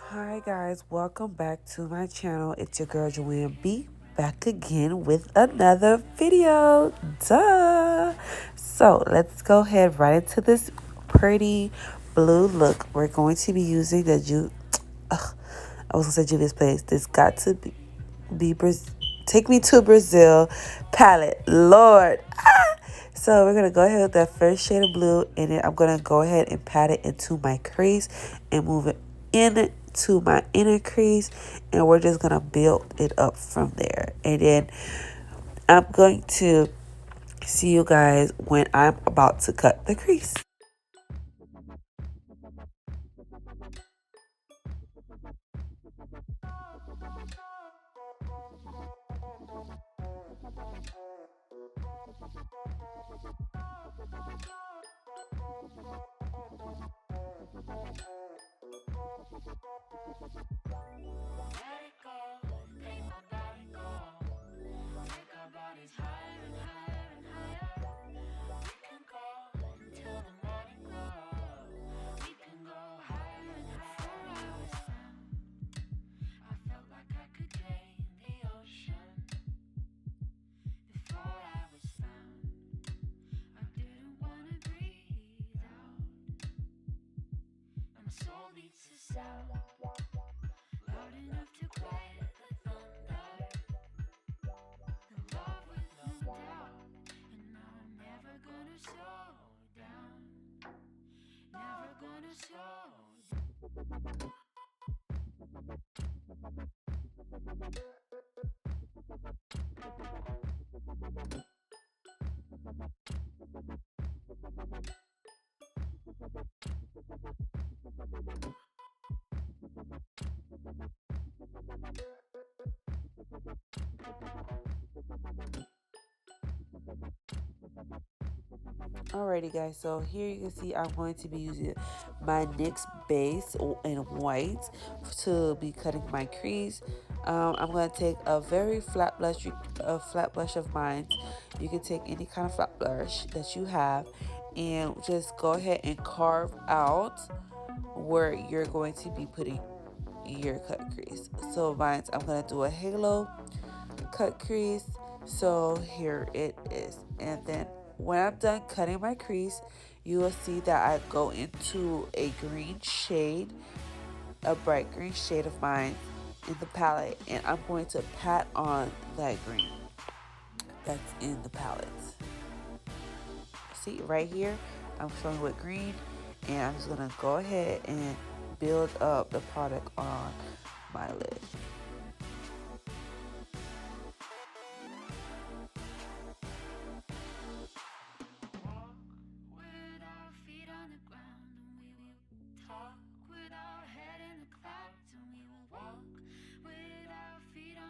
Hi guys, welcome back to my channel. It's your girl Joanne B, back again with another video. Duh. So let's go ahead right into this pretty blue look. We're going to be using the I was gonna say Juvia's Place. This got to be Take Me to Brazil palette. Lord. So we're gonna go ahead with that first shade of blue, and then I'm gonna go ahead and pat it into my crease and move it into my inner crease, and we're just gonna build it up from there. And then I'm going to see you guys when I'm about to cut the crease. Alrighty guys, so here you can see I'm going to be using my NYX base in white to be cutting my crease. I'm going to take a very flat blush of mine. You can take any kind of flat blush that you have and just go ahead and carve out where you're going to be putting your cut crease. So mine, I'm going to do a halo cut crease. So here it is. And then when I'm done cutting my crease, you will see that I go into a green shade, a bright green shade of mine in the palette, and I'm going to pat on that green that's in the palette. See right here, I'm showing with green, and I'm just gonna go ahead and build up the product on my lid.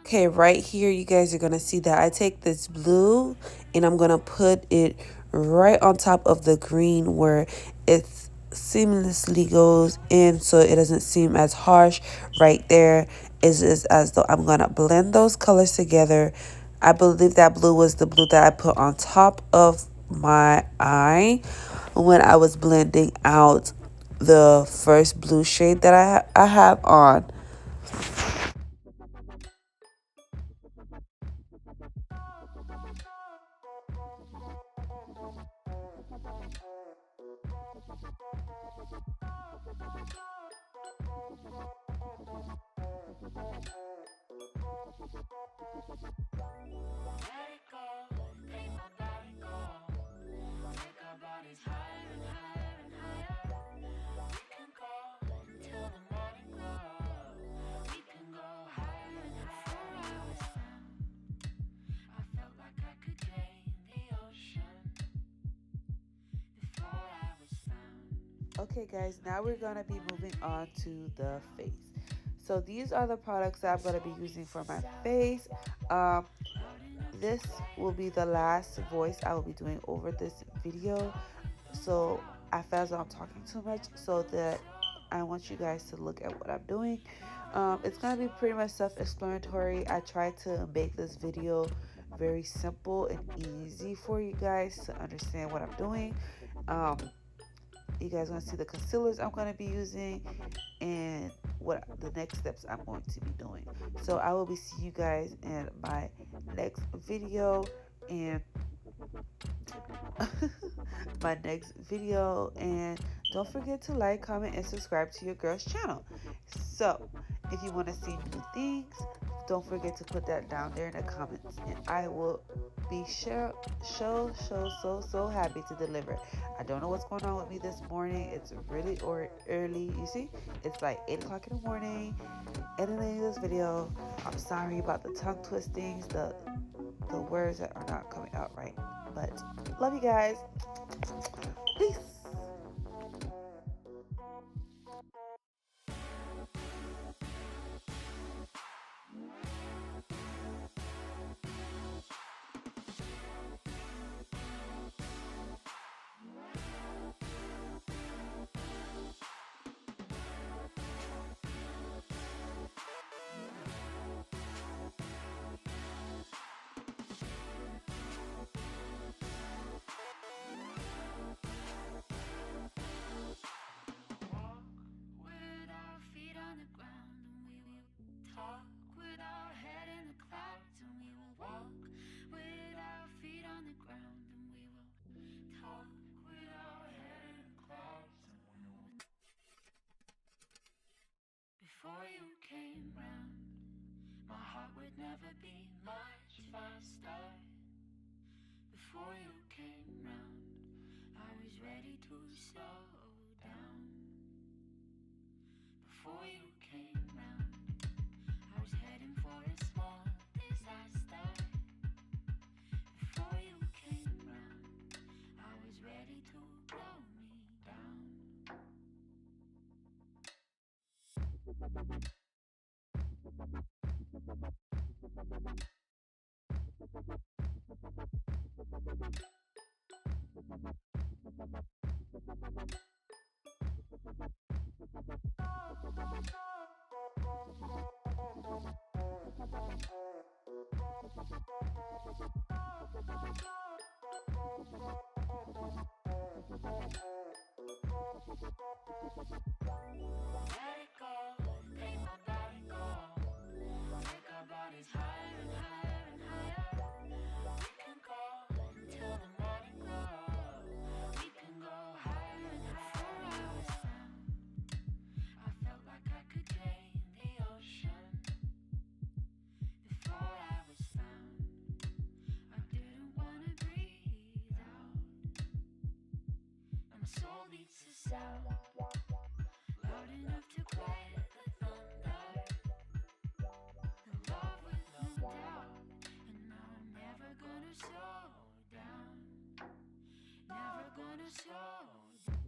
Okay, right here you guys are gonna see that I take this blue and I'm gonna put it right on top of the green where it seamlessly goes in, so it doesn't seem as harsh. Right there is just as though I'm gonna blend those colors together. I believe that blue was the blue that I put on top of my eye when I was blending out the first blue shade that I have on. Okay guys, now we're going to be moving on to the face. So these are the products that I'm going to be using for my face. Um, this will be the last voice I will be doing over this video. So I feel as though I'm talking too much, so that I want you guys to look at what I'm doing. It's going to be pretty much self-explanatory. I tried to make this video very simple and easy for you guys to understand what I'm doing. You guys going to see the concealers I'm going to be using and what the next steps I'm going to be doing. So I will be seeing you guys in my next video, and my next video. And don't forget to like, comment, and subscribe to your girl's channel. So if you want to see new things, don't forget to put that down there in the comments, and I will be so happy to deliver. I don't know what's going on with me this morning. It's really early. You see, it's like 8 o'clock in the morning editing this video. I'm sorry about the tongue twistings, the words that are not coming out right, but love you guys. Peace. Before you came round, my heart would never beat much faster. Before you came round, I was ready to slow down. Before you came round, I was heading for a small disaster. Before you came round, I was ready to blow me down. Let it go, make my body go. Take our bodies higher and higher and higher. We can go until the morning glow. We can go higher and higher. Before I was found, I felt like I could drain the ocean. Before I was found, I didn't want to breathe out. Now my soul needs a sound loud enough to quiet the thunder. In love with no doubt, and now I'm never gonna slow down. Never gonna slow down.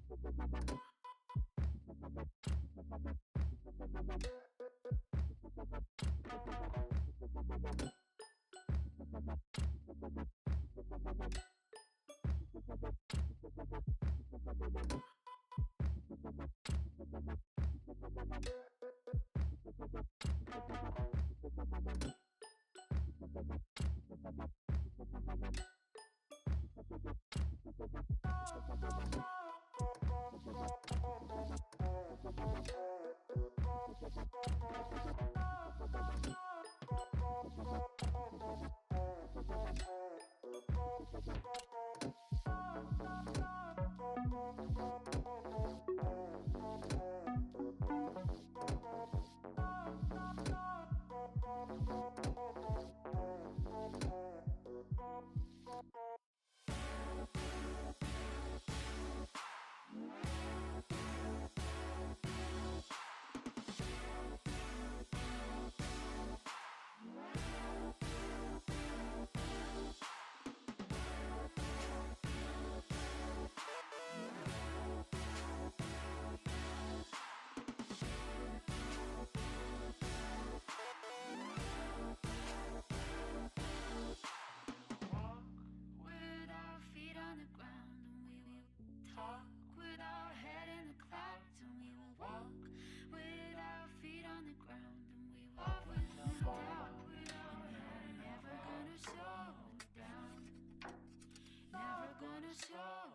Never gonna slow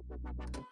down.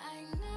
I know